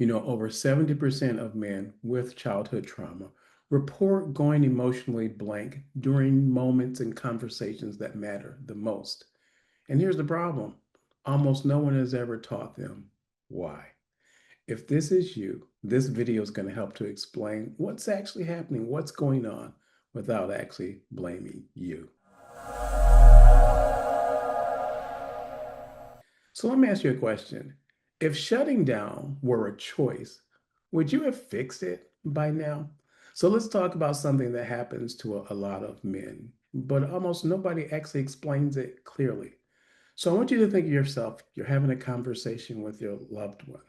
Over 70% of men with childhood trauma report going emotionally blank during moments and conversations that matter the most. And here's the problem: almost no one has ever taught them why. If this is you, this video is going to help to explain what's actually happening, what's going on, without actually blaming you. So let me ask you a question. If shutting down were a choice, would you have fixed it by now? So let's talk about something that happens to a lot of men, but almost nobody actually explains it clearly. So I want you to think of yourself, you're having a conversation with your loved one.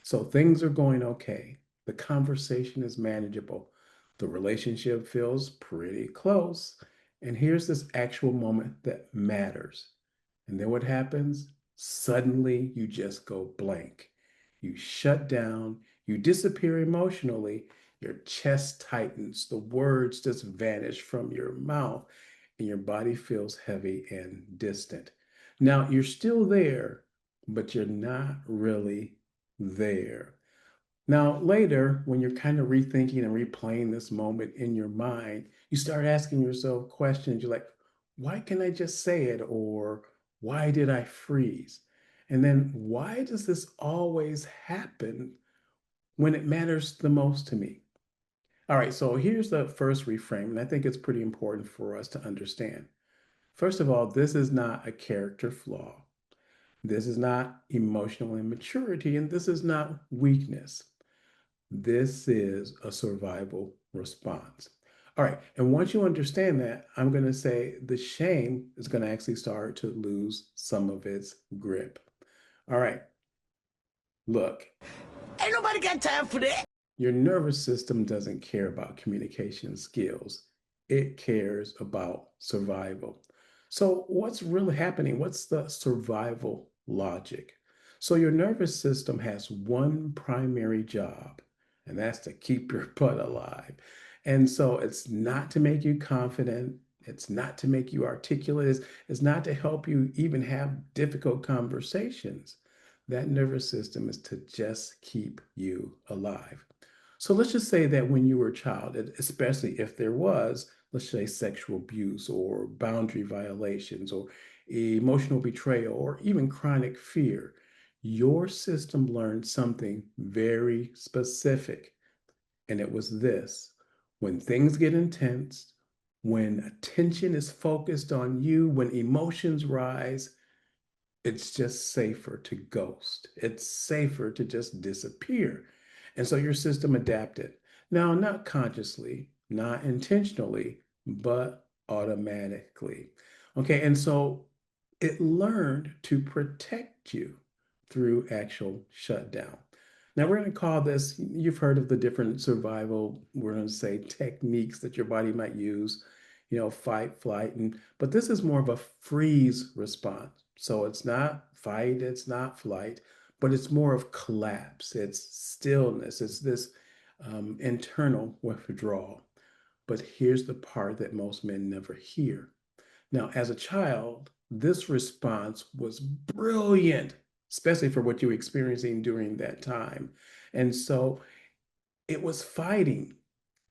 So things are going okay. The conversation is manageable. The relationship feels pretty close. And here's this actual moment that matters. And then what happens? Suddenly you just go blank. You shut down, you disappear emotionally, your chest tightens, the words just vanish from your mouth, and your body feels heavy and distant. Now you're still there, but you're not really there. Now, later, when you're kind of rethinking and replaying this moment in your mind, you start asking yourself questions. You're like, why can't I just say it? Or why did I freeze? And then, why does this always happen when it matters the most to me? All right, so here's the first reframe, and I think it's pretty important for us to understand. First of all, this is not a character flaw. This is not emotional immaturity, and this is not weakness. This is a survival response. All right. And once you understand that, I'm going to say the shame is going to actually start to lose some of its grip. All right. Look, Ain't nobody got time for that. your nervous system doesn't care about communication skills, it cares about survival. So, what's really happening? What's the survival logic? So, your nervous system has one primary job, and that's to keep your butt alive. And so, it's not to make you confident, it's not to make you articulate, it's not to help you even have difficult conversations. That nervous system is to just keep you alive. So let's just say that when you were a child, especially if there was, let's say, sexual abuse or boundary violations or emotional betrayal or even chronic fear, your system learned something very specific. And it was this: when things get intense, when attention is focused on you, when emotions rise, it's just safer to ghost. It's safer to just disappear. And so your system adapted. Now, not consciously, not intentionally, but automatically. Okay, and so it learned to protect you through actual shutdown. Now, we're going to call this, you've heard of the different survival, we're going to say techniques that your body might use, fight, flight, but this is more of a freeze response. So it's not fight, it's not flight, but it's more of collapse. It's stillness. It's this internal withdrawal. But here's the part that most men never hear. Now, as a child, this response was brilliant, especially for what you were experiencing during that time. And so it was fighting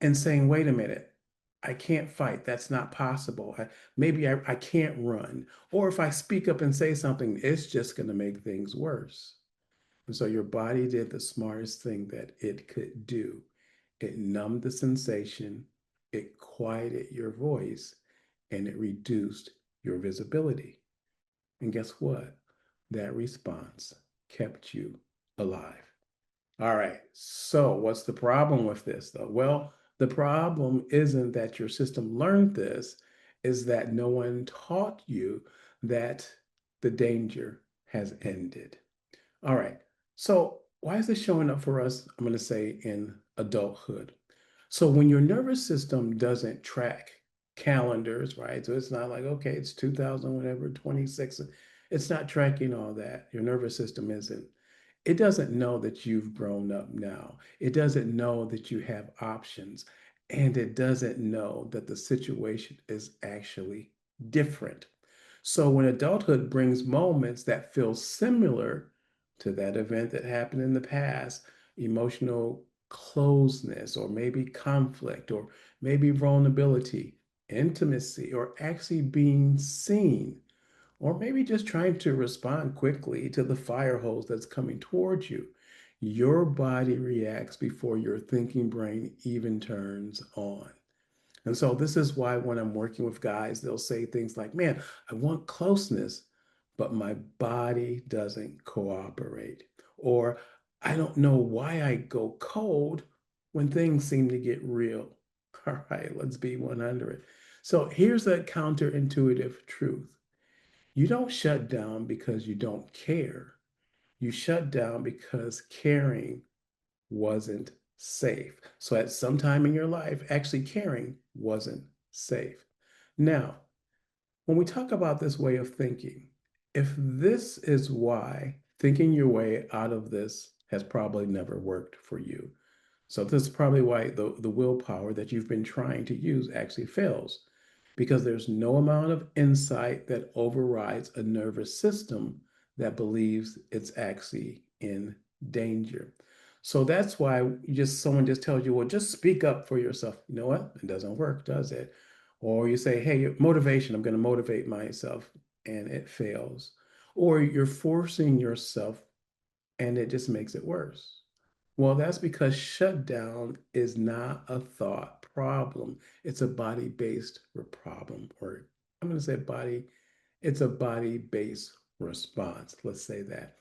and saying, wait a minute, I can't fight. That's not possible. Maybe I can't run. Or if I speak up and say something, it's just going to make things worse. And so your body did the smartest thing that it could do. It numbed the sensation, it quieted your voice, and it reduced your visibility. And guess what? That response kept you alive. All right. So, what's the problem with this, though? Well, the problem isn't that your system learned this, is that no one taught you that the danger has ended. All right. So, why is this showing up for us? I'm going to say in adulthood. So, when your nervous system doesn't track calendars, right? So, it's not like, okay, it's 2000, whatever, 26. It's not tracking all that. Your nervous system isn't. It doesn't know that you've grown up now. It doesn't know that you have options. And it doesn't know that the situation is actually different. So when adulthood brings moments that feel similar to that event that happened in the past, emotional closeness, or maybe conflict, or maybe vulnerability, intimacy, or actually being seen, or maybe just trying to respond quickly to the fire hose that's coming towards you. Your body reacts before your thinking brain even turns on. And so this is why when I'm working with guys, they'll say things like, man, I want closeness, but my body doesn't cooperate. Or I don't know why I go cold when things seem to get real. All right, let's be 100. So here's a counterintuitive truth. You don't shut down because you don't care. You shut down because caring wasn't safe. So at some time in your life, actually caring wasn't safe. Now, when we talk about this way of thinking, if this is why thinking your way out of this has probably never worked for you. So this is probably why the willpower that you've been trying to use actually fails, because there's no amount of insight that overrides a nervous system that believes it's actually in danger. So that's why someone just tells you, well, just speak up for yourself. You know what? It doesn't work, does it? Or you say, hey, motivation, I'm going to motivate myself, and it fails. Or you're forcing yourself and it just makes it worse. Well, that's because shutdown is not a thought problem. It's a body-based problem, or I'm going to say it's a body-based response. Let's say that.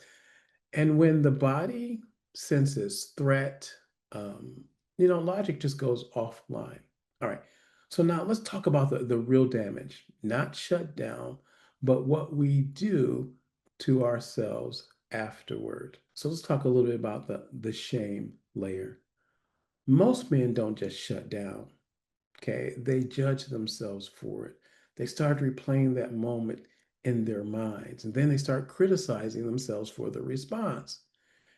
And when the body senses threat, um, logic just goes offline. All right. So now let's talk about the real damage, not shut down, but what we do to ourselves afterward. So let's talk a little bit about the shame layer. Most men don't just shut down, okay? They judge themselves for it. They start replaying that moment in their minds, and then they start criticizing themselves for the response.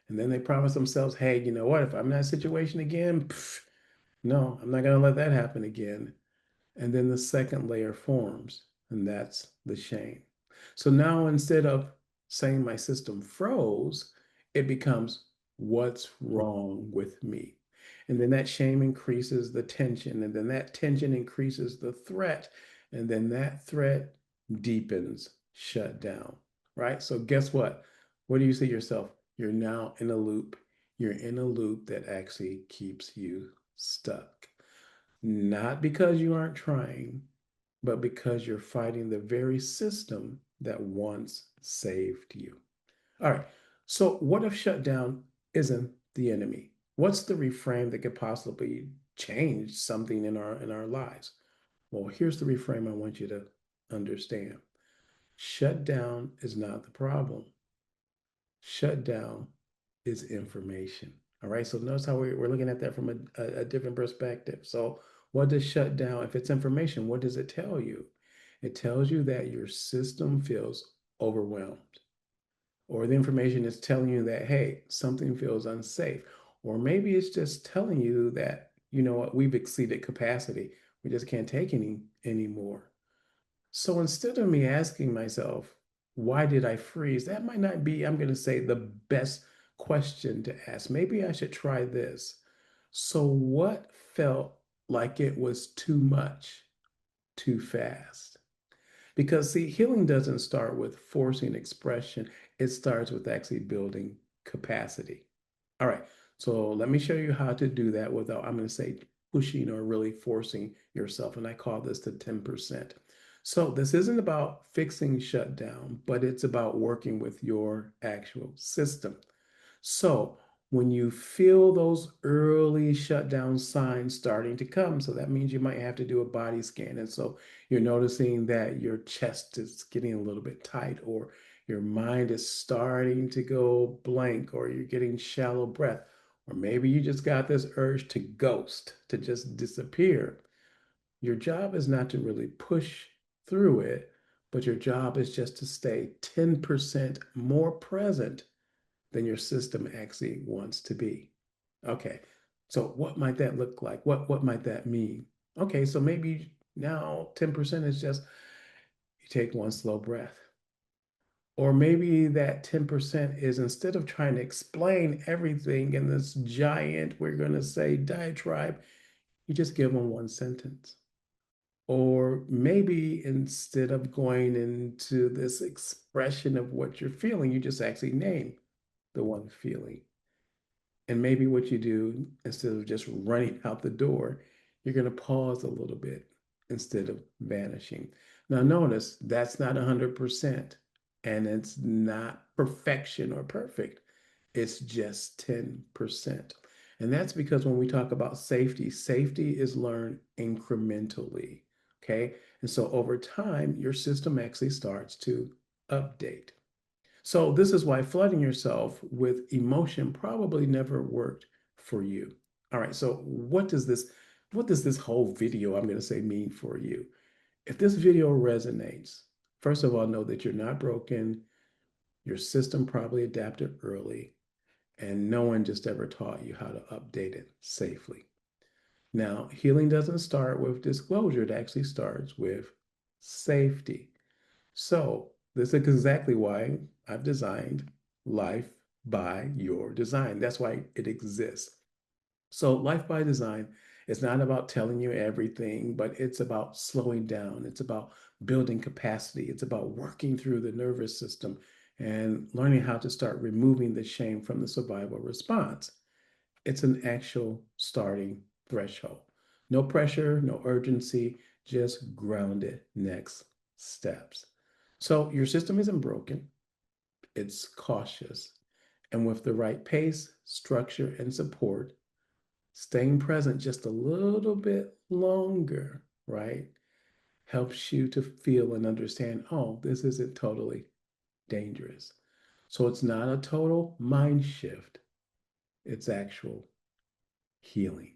And then they promise themselves, hey, you know what? If I'm in that situation again, no, I'm not going to let that happen again. And then the second layer forms, and that's the shame. So now instead of saying my system froze, it becomes what's wrong with me? And then that shame increases the tension, and then that tension increases the threat, and then that threat deepens shutdown, right? So guess what? What do you see yourself? You're now in a loop. You're in a loop that actually keeps you stuck. Not because you aren't trying, but because you're fighting the very system that once saved you. All right. So, what if shutdown isn't the enemy? What's the reframe that could possibly change something in our lives? Well, here's the reframe I want you to understand. Shutdown is not the problem. Shutdown is information. All right. So notice how we're looking at that from a different perspective. So what does shutdown, if it's information, what does it tell you? It tells you that your system feels overwhelmed, or the information is telling you that, hey, something feels unsafe. Or maybe it's just telling you that, you know what, we've exceeded capacity. We just can't take any anymore. So instead of me asking myself, why did I freeze? That might not be, I'm going to say, the best question to ask. Maybe I should try this. So, what felt like it was too much, too fast? Because, see, healing doesn't start with forcing expression, it starts with actually building capacity. All right, so let me show you how to do that without, I'm going to say, pushing or really forcing yourself. And I call this the 10%. So this isn't about fixing shutdown, but it's about working with your actual system. So when you feel those early shutdown signs starting to come, so that means you might have to do a body scan. And so you're noticing that your chest is getting a little bit tight, or your mind is starting to go blank, or you're getting shallow breath, or maybe you just got this urge to ghost, to just disappear. Your job is not to really push through it, but your job is just to stay 10% more present than your system actually wants to be. Okay, so what might that look like? What might that mean? Okay, so maybe now 10% is just you take one slow breath. Or maybe that 10% is instead of trying to explain everything in this giant, we're going to say diatribe, you just give them one sentence. Or maybe instead of going into this expression of what you're feeling, you just actually name the one feeling. And maybe what you do, instead of just running out the door, you're going to pause a little bit instead of vanishing. Now, notice that's not 100%, and it's not perfection or perfect. It's just 10%. And that's because when we talk about safety, safety is learned incrementally. Okay. And so over time, your system actually starts to update. So this is why flooding yourself with emotion probably never worked for you. All right, so what does this whole video I'm going to say mean for you? If this video resonates, first of all, know that you're not broken. Your system probably adapted early, and no one just ever taught you how to update it safely. Now, healing doesn't start with disclosure, it actually starts with safety. So, this is exactly why I've designed Life by Your Design. That's why it exists. So, Life by Design is not about telling you everything, but it's about slowing down. It's about building capacity. It's about working through the nervous system and learning how to start removing the shame from the survival response. It's an actual starting threshold. No pressure, no urgency, just grounded next steps. So your system isn't broken, it's cautious. And with the right pace, structure, and support, staying present just a little bit longer, right, helps you to feel and understand, oh, this isn't totally dangerous. So it's not a total mind shift, it's actual healing.